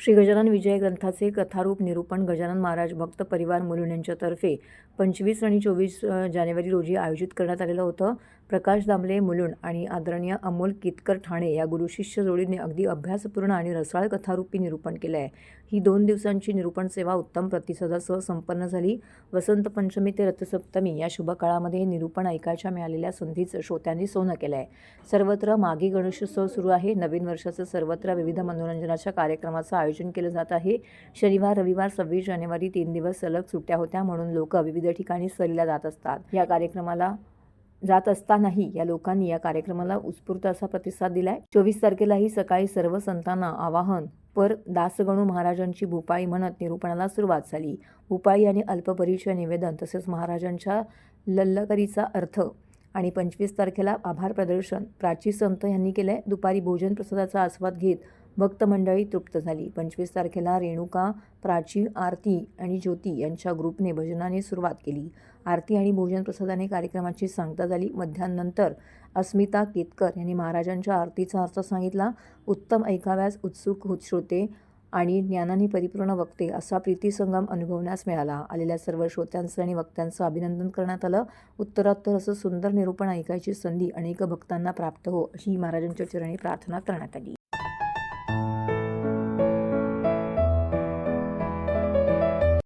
श्री गजानन विजय ग्रंथाचे कथारूप निरूपण गजानन महाराज भक्त परिवार मुलुंड यांच्यातर्फे 25 आणि 24 जानेवारी रोजी आयोजित करण्यात आलेलं होतं. प्रकाश दामले मुलुंड आणि आदरणीय अमोल केतकर ठाणे या गुरुशिष्य जोडीने अगदी अभ्यासपूर्ण आणि रसाळ कथारूपी निरूपण केलं आहे. ही 2 दिवसांची निरूपण सेवा उत्तम प्रतिसादासह संपन्न झाली. वसंत पंचमी ते रथसप्तमी या शुभ काळामध्ये हे निरूपण ऐकायच्या मिळालेल्या संधीचं श्रोत्यांनी सोनं केलं आहे. सर्वत्र मागे गणेशोत्सव सुरू आहे. नवीन वर्षाचं सर्वत्र विविध मनोरंजनाच्या कार्यक्रमाचं आयोजन केलं जात आहे. शनिवार रविवार 26 जानेवारी 3 दिवस सलग सुट्ट्या होत्या, म्हणून लोक विविध ठिकाणी सहलीला जात असतात. या कार्यक्रमाला जात असतानाही या लोकांनी या कार्यक्रमाला उत्स्फूर्त असा प्रतिसाद दिलाय. 24 तारखेलाही सकाळी सर्व संतांना आवाहन पर दासगणू महाराजांची भूपाळी म्हणत निरूपणाला सुरुवात झाली. भूपाळी आणि अल्पपरिचय निवेदन तसेच महाराजांच्या लल्लकरीचा अर्थ आणि 25 तारखेला आभार प्रदर्शन प्राची संत यांनी केलंय. दुपारी भोजन प्रसादाचा आस्वाद घेत भक्त मंडळी तृप्त झाली. 25 तारखेला रेणुका, प्राची, आरती आणि ज्योती यांच्या ग्रुपने भजनाने सुरुवात केली. आरती आणि भोजन प्रसादाने कार्यक्रमाची सांगता झाली. मध्यानंतर अस्मिता केतकर यांनी महाराजांच्या आरतीचा अर्थ सांगितला. उत्तम ऐकाव्यास उत्सुक श्रोते आणि ज्ञानाने परिपूर्ण वक्ते असा प्रीतिसंगम अनुभवण्यास मिळाला. आलेल्या सर्व श्रोत्यांचं आणि वक्त्यांचं अभिनंदन करण्यात आलं. उत्तरोत्तर असं सुंदर निरूपण ऐकायची संधी अनेक भक्तांना प्राप्त हो अशी महाराजांच्या चरणी प्रार्थना करण्यात आली.